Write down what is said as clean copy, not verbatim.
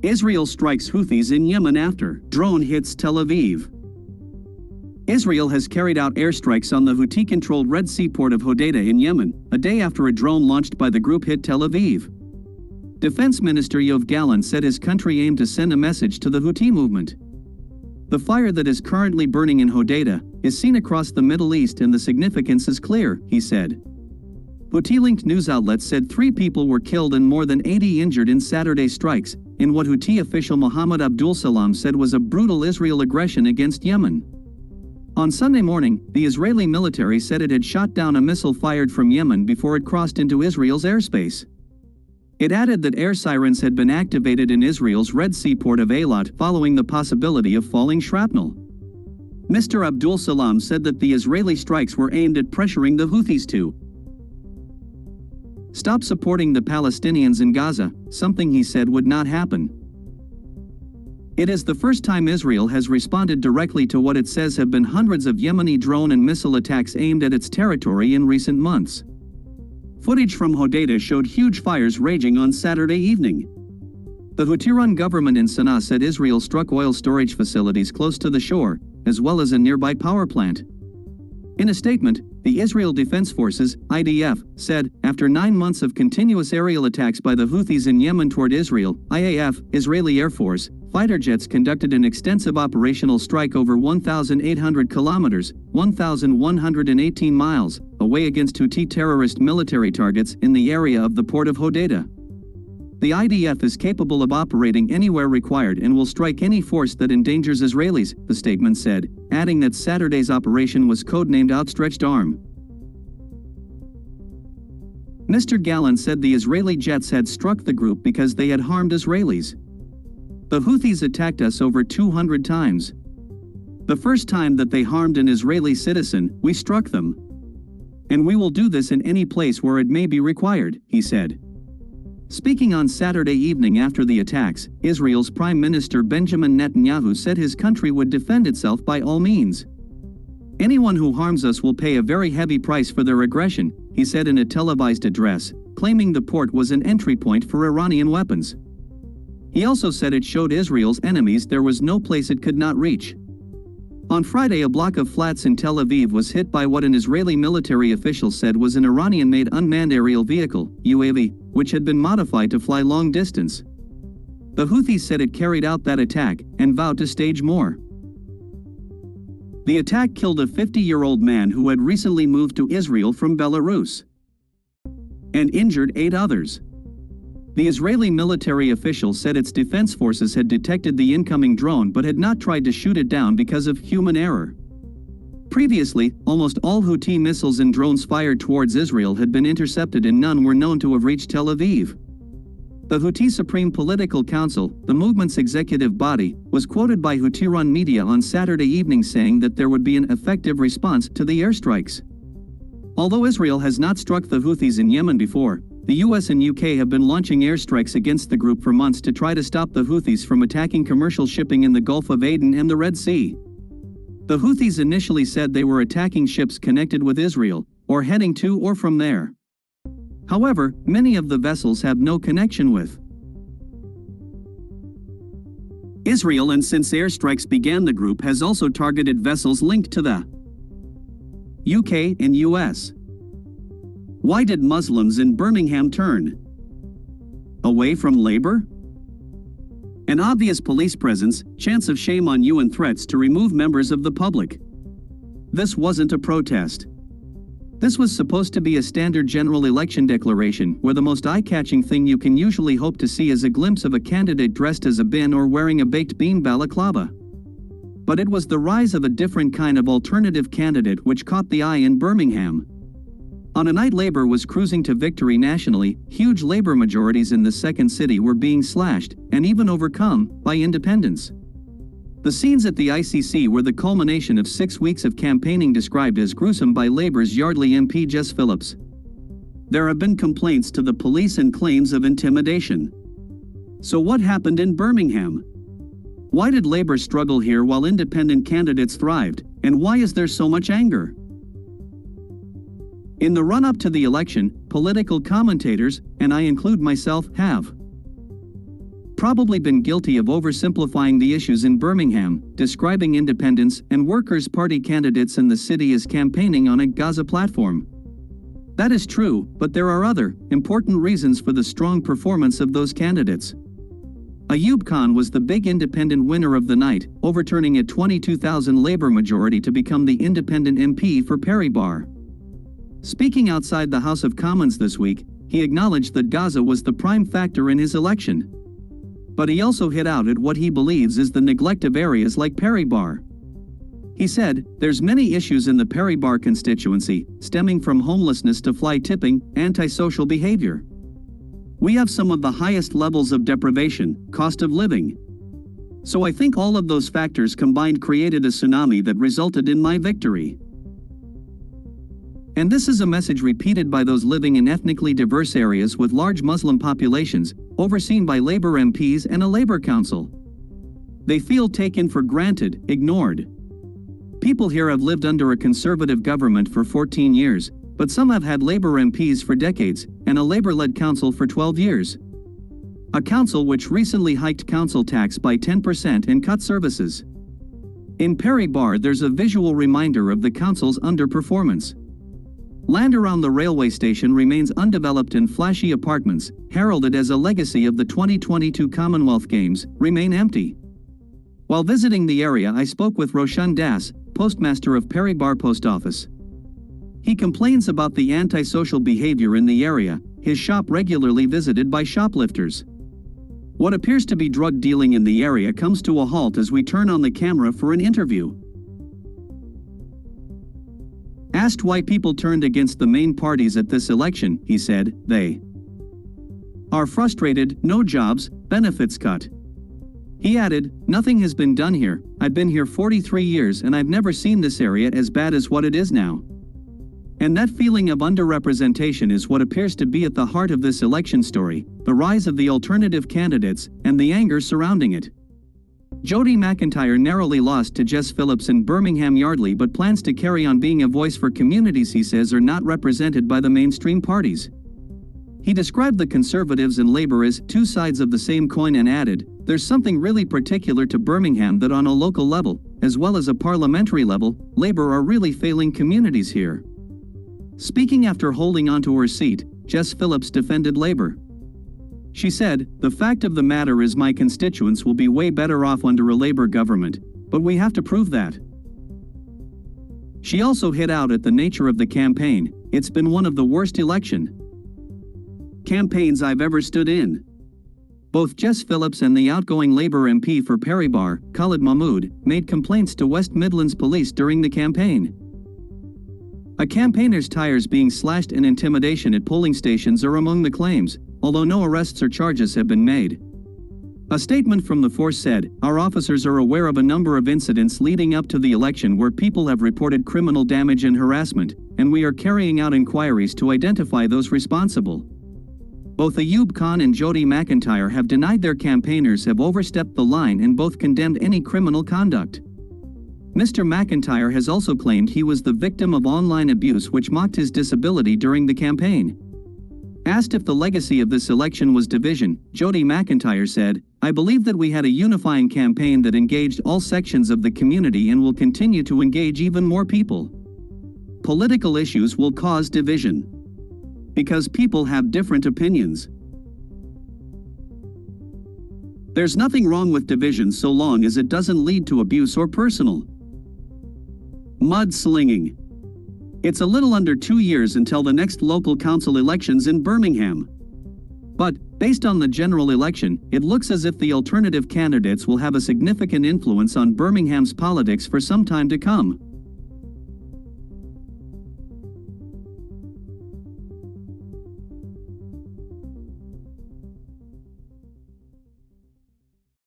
Israel strikes Houthis in Yemen after drone hits Tel Aviv. Israel has carried out airstrikes on the Houthi-controlled Red Sea port of Hodeidah in Yemen, a day after a drone launched by the group hit Tel Aviv. Defense Minister Yoav Gallant said his country aimed to send a message to the Houthi movement. The fire that is currently burning in Hodeidah is seen across the Middle East and the significance is clear, he said. Houthi-linked news outlets said 3 people were killed and more than 80 injured in Saturday's strikes, in what Houthi official Mohammed Abdul Salam said was a brutal Israel aggression against Yemen. On Sunday morning, the Israeli military said it had shot down a missile fired from Yemen before it crossed into Israel's airspace. It added that air sirens had been activated in Israel's Red Sea port of Eilat following the possibility of falling shrapnel. Mr. Abdul Salam said that the Israeli strikes were aimed at pressuring the Houthis to stop supporting the Palestinians in Gaza, something he said would not happen. It is the first time Israel has responded directly to what it says have been hundreds of Yemeni drone and missile attacks aimed at its territory in recent months. Footage from Hodeidah showed huge fires raging on Saturday evening. The Houthi-run government in Sana'a said Israel struck oil storage facilities close to the shore, as well as a nearby power plant. In a statement, the Israel Defense Forces, IDF, said, after 9 months of continuous aerial attacks by the Houthis in Yemen toward Israel, IAF, Israeli Air Force, fighter jets conducted an extensive operational strike over 1,800 kilometers, 1,118 miles, away against Houthi terrorist military targets in the area of the port of Hodeidah. The IDF is capable of operating anywhere required and will strike any force that endangers Israelis, the statement said, adding that Saturday's operation was codenamed Outstretched Arm. Mr. Gallant said the Israeli jets had struck the group because they had harmed Israelis. The Houthis attacked us over 200 times. The first time that they harmed an Israeli citizen, we struck them. And we will do this in any place where it may be required, he said. Speaking on Saturday evening after the attacks, Israel's Prime Minister Benjamin Netanyahu said his country would defend itself by all means. Anyone who harms us will pay a very heavy price for their aggression, he said in a televised address, claiming the port was an entry point for Iranian weapons. He also said it showed Israel's enemies there was no place it could not reach. On Friday, a block of flats in Tel Aviv was hit by what an Israeli military official said was an Iranian-made unmanned aerial vehicle, UAV, which had been modified to fly long distance. The Houthis said it carried out that attack and vowed to stage more. The attack killed a 50-year-old man who had recently moved to Israel from Belarus and injured 8 others. The Israeli military official said its defense forces had detected the incoming drone but had not tried to shoot it down because of human error. Previously, almost all Houthi missiles and drones fired towards Israel had been intercepted and none were known to have reached Tel Aviv. The Houthi Supreme Political Council, the movement's executive body, was quoted by Houthi-run media on Saturday evening saying that there would be an effective response to the airstrikes. Although Israel has not struck the Houthis in Yemen before, the US and UK have been launching airstrikes against the group for months to try to stop the Houthis from attacking commercial shipping in the Gulf of Aden and the Red Sea. The Houthis initially said they were attacking ships connected with Israel, or heading to or from there. However, many of the vessels have no connection with Israel, and since airstrikes began, the group has also targeted vessels linked to the UK and US. Why did Muslims in Birmingham turn away from labor? An obvious police presence, chance of shame on you, and threats to remove members of the public. This wasn't a protest. This was supposed to be a standard general election declaration where the most eye-catching thing you can usually hope to see is a glimpse of a candidate dressed as a bin or wearing a baked bean balaclava. But it was the rise of a different kind of alternative candidate which caught the eye in Birmingham. On a night Labour was cruising to victory nationally, huge Labour majorities in the second city were being slashed, and even overcome, by independents. The scenes at the ICC were the culmination of 6 weeks of campaigning described as gruesome by Labour's Yardley MP Jess Phillips. There have been complaints to the police and claims of intimidation. So what happened in Birmingham? Why did Labour struggle here while independent candidates thrived, and why is there so much anger? In the run-up to the election, political commentators, and I include myself, have probably been guilty of oversimplifying the issues in Birmingham, describing independents and Workers' Party candidates in the city as campaigning on a Gaza platform. That is true, but there are other, important reasons for the strong performance of those candidates. Ayub Khan was the big independent winner of the night, overturning a 22,000 Labour majority to become the independent MP for Perry Barr. Speaking outside the House of Commons this week, he acknowledged that Gaza was the prime factor in his election. But he also hit out at what he believes is the neglect of areas like Perry Barr. He said, "There's many issues in the Perry Barr constituency, stemming from homelessness to fly tipping, antisocial behavior. We have some of the highest levels of deprivation, cost of living. So I think all of those factors combined created a tsunami that resulted in my victory." And this is a message repeated by those living in ethnically diverse areas with large Muslim populations, overseen by Labour MPs and a Labour Council. They feel taken for granted, ignored. People here have lived under a conservative government for 14 years, but some have had Labour MPs for decades, and a Labour-led council for 12 years. A council which recently hiked council tax by 10% and cut services. In Perry Barr there's a visual reminder of the council's underperformance. Land around the railway station remains undeveloped and flashy apartments, heralded as a legacy of the 2022 Commonwealth Games, remain empty. While visiting the area I spoke with Roshan Das, postmaster of Perry Barr Post Office. He complains about the antisocial behavior in the area, his shop regularly visited by shoplifters. What appears to be drug dealing in the area comes to a halt as we turn on the camera for an interview. Asked why people turned against the main parties at this election, he said, "They are frustrated, no jobs, benefits cut." He added, "Nothing has been done here. I've been here 43 years and I've never seen this area as bad as what it is now." And that feeling of underrepresentation is what appears to be at the heart of this election story, the rise of the alternative candidates, and the anger surrounding it. Jody McIntyre narrowly lost to Jess Phillips in Birmingham Yardley but plans to carry on being a voice for communities he says are not represented by the mainstream parties. He described the Conservatives and Labour as two sides of the same coin and added, "There's something really particular to Birmingham that on a local level, as well as a parliamentary level, Labour are really failing communities here." Speaking after holding onto her seat, Jess Phillips defended Labour. She said, "The fact of the matter is my constituents will be way better off under a Labour government, but we have to prove that." She also hit out at the nature of the campaign. "It's been one of the worst election campaigns I've ever stood in." Both Jess Phillips and the outgoing Labour MP for Perry Barr, Khalid Mahmood, made complaints to West Midlands Police during the campaign. A campaigner's tires being slashed and intimidation at polling stations are among the claims, although no arrests or charges have been made. A statement from the force said, "Our officers are aware of a number of incidents leading up to the election where people have reported criminal damage and harassment, and we are carrying out inquiries to identify those responsible." Both Ayub Khan and Jody McIntyre have denied their campaigners have overstepped the line and both condemned any criminal conduct. Mr. McIntyre has also claimed he was the victim of online abuse which mocked his disability during the campaign. Asked if the legacy of this election was division, Jody McIntyre said, "I believe that we had a unifying campaign that engaged all sections of the community and will continue to engage even more people. Political issues will cause division because people have different opinions. There's nothing wrong with division so long as it doesn't lead to abuse or personal mudslinging. It's a little under 2 years until the next local council elections in Birmingham. But, based on the general election, it looks as if the alternative candidates will have a significant influence on Birmingham's politics for some time to come."